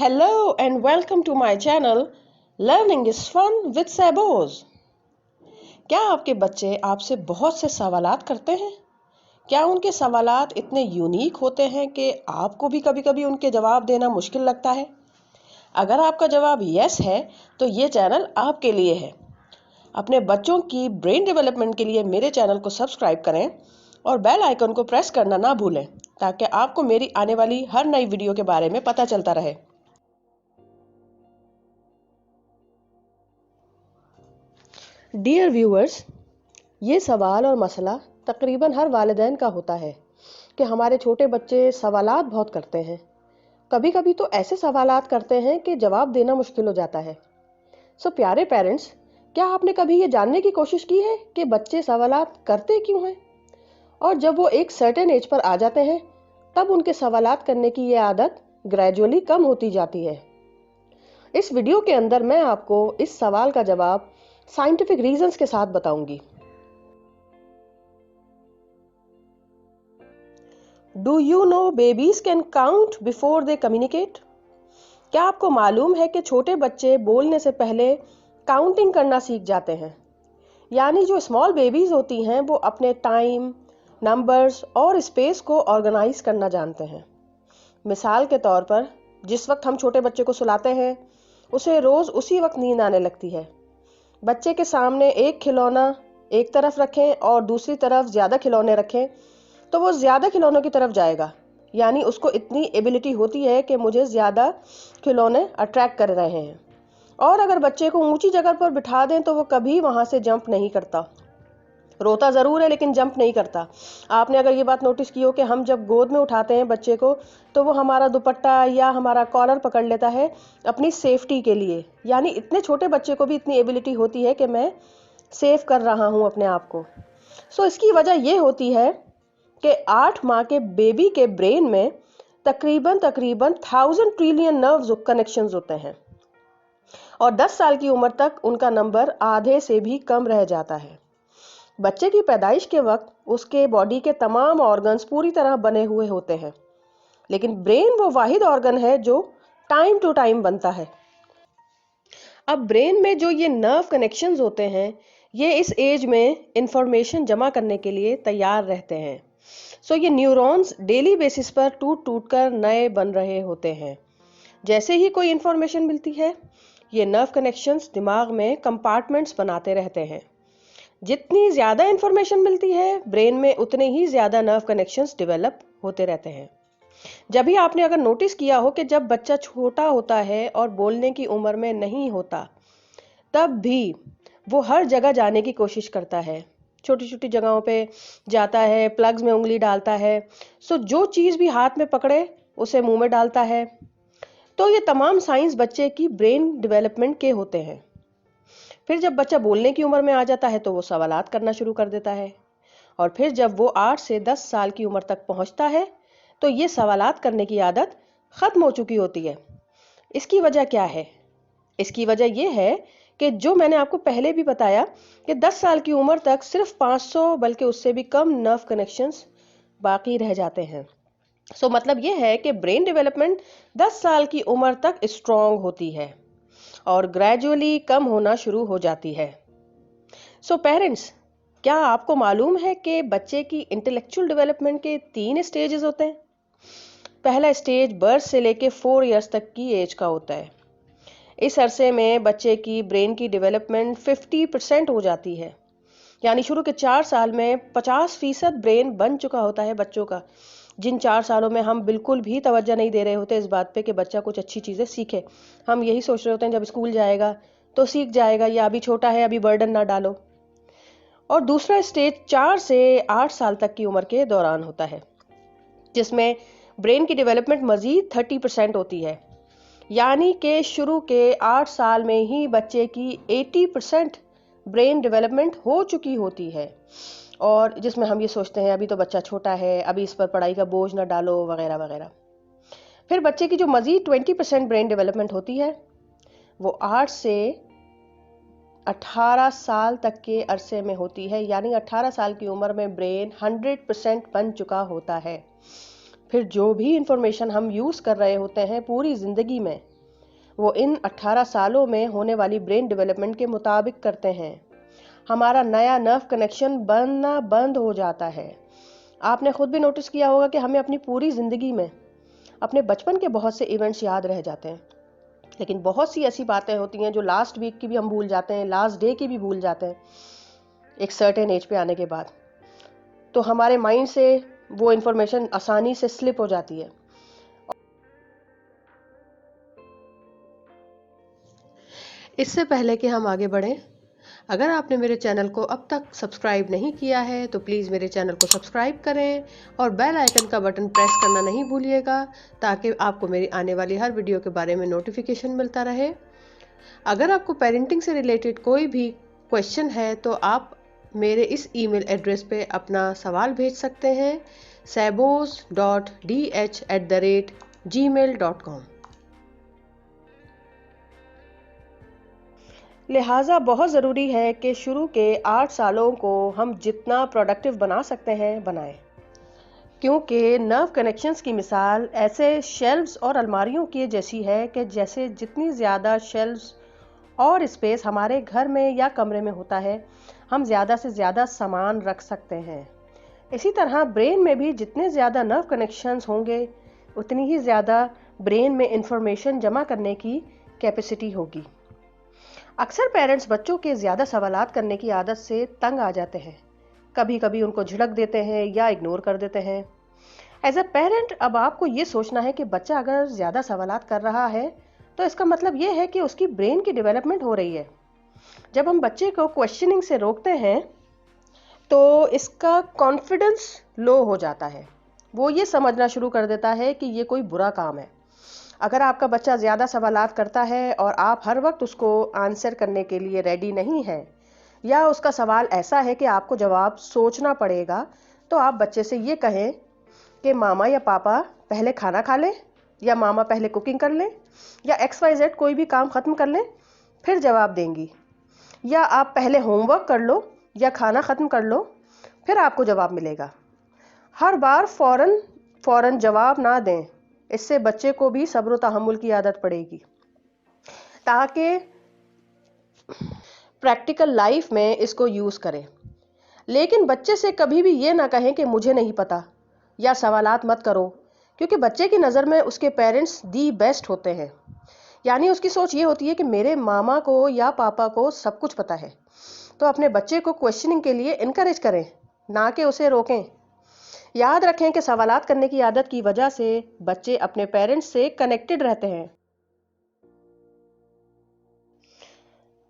Hello and welcome to my channel Learning is Fun with Saboz। क्या आपके बच्चे आपसे बहुत से सवालात करते हैं? क्या उनके सवालात इतने यूनिक होते हैं कि आपको भी कभी-कभी उनके जवाब देना मुश्किल लगता है? अगर आपका जवाब यस है, तो ये चैनल आपके लिए है। अपने बच्चों की ब्रेन डेवलपमेंट के लिए मेरे चैनल को सब्सक्राइब करें और बेल आइकन को प्रेस करना ना भूलें, ताकि आपको मेरी आने वाली हर नई वीडियो के बारे में पता चलता रहे। डियर व्यूअर्स, ये सवाल और मसला तकरीबन हर वालिदैन का होता है कि हमारे छोटे बच्चे सवालात बहुत करते हैं। कभी कभी तो ऐसे सवालात करते हैं कि जवाब देना मुश्किल हो जाता है। सो प्यारे पेरेंट्स, क्या आपने कभी ये जानने की कोशिश की है कि बच्चे सवालात करते क्यों हैं? और जब वो एक सर्टेन एज पर आ जाते हैं, तब उनके सवालात करने की ये आदत ग्रेजुअली कम होती जाती है। इस वीडियो के अंदर मैं आपको इस सवाल का जवाब साइंटिफिक रीजंस के साथ बताऊंगी। Do you know babies can count before they communicate? क्या आपको मालूम है कि छोटे बच्चे बोलने से पहले काउंटिंग करना सीख जाते हैं? यानी जो स्मॉल बेबीज होती हैं वो अपने टाइम, नंबर्स और स्पेस को ऑर्गेनाइज करना जानते हैं। मिसाल के तौर पर, जिस वक्त हम छोटे बच्चे को सुलाते हैं, उसे रोज उसी वक्त नींद आने लगती है। बच्चे के सामने एक खिलौना एक तरफ रखें और दूसरी तरफ ज्यादा खिलौने रखें, तो वो ज्यादा खिलौनों की तरफ जाएगा। यानी उसको इतनी एबिलिटी होती है कि मुझे ज्यादा खिलौने अट्रैक्ट कर रहे हैं। और अगर बच्चे को ऊंची जगह पर बिठा दें तो वो कभी वहां से जंप नहीं करता। रोता जरूर है लेकिन जंप नहीं करता। आपने अगर ये बात नोटिस की हो कि हम जब गोद में उठाते हैं बच्चे को, तो वो हमारा दुपट्टा या हमारा कॉलर पकड़ लेता है अपनी सेफ्टी के लिए। यानी इतने छोटे बच्चे को भी इतनी एबिलिटी होती है कि मैं सेफ कर रहा हूं अपने आप को। सो इसकी वजह ये होती है कि 8 माह के बेबी के ब्रेन में तकरीबन 1000 ट्रिलियन नर्व कनेक्शंस होते हैं और 10 साल की उम्र तक उनका नंबर आधे से भी कम रह जाता है। बच्चे की पैदाइश के वक्त उसके बॉडी के तमाम ऑर्गन्स पूरी तरह बने हुए होते हैं, लेकिन ब्रेन वो वाहिद ऑर्गन है जो टाइम टू टाइम बनता है। अब ब्रेन में जो ये नर्व कनेक्शंस होते हैं, ये इस एज में इंफॉर्मेशन जमा करने के लिए तैयार रहते हैं। सो ये न्यूरॉन्स डेली बेसिस पर टूट टूट कर नए बन रहे होते हैं। जैसे ही कोई इंफॉर्मेशन मिलती है, ये नर्व कनेक्शंस दिमाग में कंपार्टमेंट्स बनाते रहते हैं। जितनी ज्यादा इंफॉर्मेशन मिलती है ब्रेन में, उतने ही ज्यादा नर्व कनेक्शंस डेवलप होते रहते हैं। जब भी आपने अगर नोटिस किया हो कि जब बच्चा छोटा होता है और बोलने की उम्र में नहीं होता, तब भी वो हर जगह जाने की कोशिश करता है। छोटी छोटी जगहों पे जाता है, प्लग्स में उंगली डालता है। सो जो चीज भी हाथ में पकड़े उसे मुंह में डालता है। तो ये तमाम साइंस बच्चे की ब्रेन डेवलपमेंट के होते हैं। फिर जब बच्चा बोलने की उम्र में आ जाता है तो वो सवालात करना शुरू कर देता है। और फिर जब वो 8 से 10 साल की उम्र तक पहुंचता है, तो ये सवालात करने की आदत खत्म हो चुकी होती है। इसकी वजह क्या है? इसकी वजह यह है कि जो मैंने आपको पहले भी बताया कि 10 साल की उम्र तक सिर्फ 500 बल्कि उससे भी कम नर्व कनेक्शंस बाकी रह जाते हैं। सो मतलब यह है कि ब्रेन डेवलपमेंट 10 साल की उम्र तक स्ट्रांग होती है और ग्रेजुअली कम होना शुरू हो जाती है। सो पेरेंट्स, क्या आपको मालूम है कि बच्चे की इंटेलेक्चुअल डेवलपमेंट के 3 स्टेजेस होते हैं? पहला स्टेज बर्थ से लेके 4 इयर्स तक की एज का होता है। इस अरसे में बच्चे की ब्रेन की डेवलपमेंट 50% हो जाती है। यानी शुरू के 4 साल में 50% ब्रेन बन चुका होता है बच्चों का। जिन 4 सालों में हम बिल्कुल भी तवज्जो नहीं दे रहे होते इस बात पे कि बच्चा कुछ अच्छी चीज़ें सीखे। हम यही सोच रहे होते हैं जब स्कूल जाएगा तो सीख जाएगा, या अभी छोटा है अभी बर्डन ना डालो। और दूसरा स्टेज 4 से 8 साल तक की उम्र के दौरान होता है, जिसमें ब्रेन की डेवलपमेंट मजीद 30% होती है। यानी कि शुरू के 8 साल में ही बच्चे की 80% ब्रेन डेवलपमेंट हो चुकी होती है। और जिसमें हम ये सोचते हैं अभी तो बच्चा छोटा है, अभी इस पर पढ़ाई का बोझ ना डालो वगैरह वगैरह। फिर बच्चे की जो मजीद 20% ब्रेन डेवलपमेंट होती है, वो 8 से 18 साल तक के अरसे में होती है। यानी 18 साल की उम्र में ब्रेन 100% बन चुका होता है। फिर जो भी इंफॉर्मेशन हम यूज़ कर रहे होते हैं पूरी ज़िंदगी में, वो इन 18 सालों में होने वाली ब्रेन डेवलपमेंट के मुताबिक करते हैं। हमारा नया नर्व कनेक्शन बनना बंद हो जाता है। आपने खुद भी नोटिस किया होगा कि हमें अपनी पूरी ज़िंदगी में अपने बचपन के बहुत से इवेंट्स याद रह जाते हैं, लेकिन बहुत सी ऐसी बातें होती हैं जो लास्ट वीक की भी हम भूल जाते हैं, लास्ट डे की भी भूल जाते हैं एक सर्टेन एज पे आने के बाद। तो हमारे माइंड से वो इन्फॉर्मेशन आसानी से स्लिप हो जाती है। इससे पहले कि हम आगे बढ़ें, अगर आपने मेरे चैनल को अब तक सब्सक्राइब नहीं किया है तो प्लीज़ मेरे चैनल को सब्सक्राइब करें और बेल आइकन का बटन प्रेस करना नहीं भूलिएगा, ताकि आपको मेरी आने वाली हर वीडियो के बारे में नोटिफिकेशन मिलता रहे। अगर आपको पेरेंटिंग से रिलेटेड कोई भी क्वेश्चन है तो आप मेरे इस ईमेल एड्रेस पे अपना सवाल भेज सकते हैं sebos.dh@gmail.com। लिहाजा बहुत ज़रूरी है कि शुरू के 8 सालों को हम जितना प्रोडक्टिव बना सकते हैं बनाएं, क्योंकि नर्व कनेक्शंस की मिसाल ऐसे शेल्व्स और अलमारियों की जैसी है कि जैसे जितनी ज़्यादा शेल्व्स और स्पेस हमारे घर में या कमरे में होता है, हम ज़्यादा से ज़्यादा सामान रख सकते हैं। इसी तरह ब्रेन में भी जितने ज़्यादा नर्व कनेक्शंस होंगे, उतनी ही ज़्यादा ब्रेन में इंफॉर्मेशन जमा करने की कैपेसिटी होगी। अक्सर पेरेंट्स बच्चों के ज़्यादा सवालात करने की आदत से तंग आ जाते हैं। कभी कभी उनको झिड़क देते हैं या इग्नोर कर देते हैं। एज अ पेरेंट अब आपको ये सोचना है कि बच्चा अगर ज़्यादा सवालात कर रहा है तो इसका मतलब ये है कि उसकी ब्रेन की डेवलपमेंट हो रही है। जब हम बच्चे को क्वेश्चनिंग से रोकते हैं तो इसका कॉन्फिडेंस लो हो जाता है। वो ये समझना शुरू कर देता है कि ये कोई बुरा काम है। अगर आपका बच्चा ज़्यादा सवालात करता है और आप हर वक्त उसको आंसर करने के लिए रेडी नहीं हैं, या उसका सवाल ऐसा है कि आपको जवाब सोचना पड़ेगा, तो आप बच्चे से ये कहें कि मामा या पापा पहले खाना खा लें, या मामा पहले कुकिंग कर लें, या XYZ कोई भी काम ख़त्म कर लें फिर जवाब देंगी, या आप पहले होमवर्क कर लो या खाना ख़त्म कर लो फिर आपको जवाब मिलेगा। हर बार फ़ौरन जवाब ना दें, इससे बच्चे को भी सब्र तहम्मुल की आदत पड़ेगी, ताकि प्रैक्टिकल लाइफ में इसको यूज़ करें। लेकिन बच्चे से कभी भी ये ना कहें कि मुझे नहीं पता या सवालात मत करो, क्योंकि बच्चे की नज़र में उसके पेरेंट्स दी बेस्ट होते हैं। यानी उसकी सोच ये होती है कि मेरे मामा को या पापा को सब कुछ पता है। तो अपने बच्चे को क्वेश्चनिंग के लिए इनकरेज करें, ना कि उसे रोकें। याद रखें कि सवालात करने की आदत की वजह से बच्चे अपने पेरेंट्स से कनेक्टेड रहते हैं।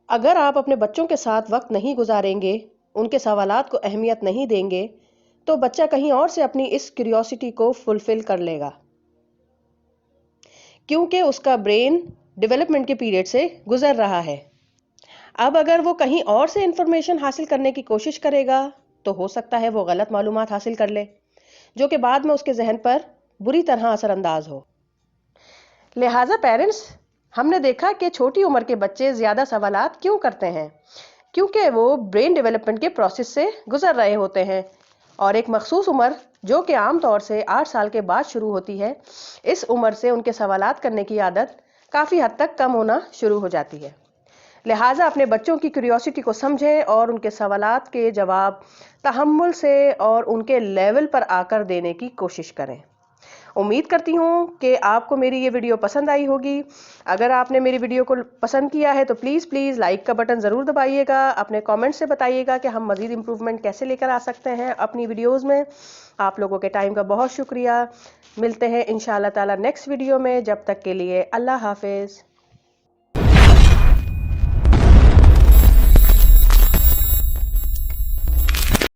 अगर आप अपने बच्चों के साथ वक्त नहीं गुजारेंगे, उनके सवालात को अहमियत नहीं देंगे, तो बच्चा कहीं और से अपनी इस क्यूरियोसिटी को फुलफिल कर लेगा, क्योंकि उसका ब्रेन डेवलपमेंट के पीरियड से गुजर रहा है। अब अगर वो कहीं और से इंफॉर्मेशन हासिल करने की कोशिश करेगा तो हो सकता है वो गलत मालूमात हासिल कर ले, जो कि बाद में उसके जहन पर बुरी तरह असरअंदाज हो। लिहाजा पेरेंट्स, हमने देखा कि छोटी उम्र के बच्चे ज़्यादा सवालात क्यों करते हैं, क्योंकि वो ब्रेन डेवलपमेंट के प्रोसेस से गुजर रहे होते हैं, और एक मखसूस उम्र जो कि आम तौर से 8 साल के बाद शुरू होती है, इस उम्र से उनके सवालात करने की आदत काफ़ी हद तक कम होना शुरू हो जाती है। लिहाजा अपने बच्चों की क्यूरियोसिटी को समझें और उनके सवालात के जवाब तहम्मुल से और उनके लेवल पर आकर देने की कोशिश करें। उम्मीद करती हूँ कि आपको मेरी ये वीडियो पसंद आई होगी। अगर आपने मेरी वीडियो को पसंद किया है तो प्लीज़ लाइक का बटन ज़रूर दबाइएगा। अपने कमेंट से बताइएगा कि हम मज़ीद इम्प्रूवमेंट कैसे लेकर आ सकते हैं अपनी वीडियोज़ में। आप लोगों के टाइम का बहुत शुक्रिया। मिलते हैं इंशाअल्लाह ताला नेक्स्ट वीडियो में। जब तक के लिए अल्लाह हाफिज़।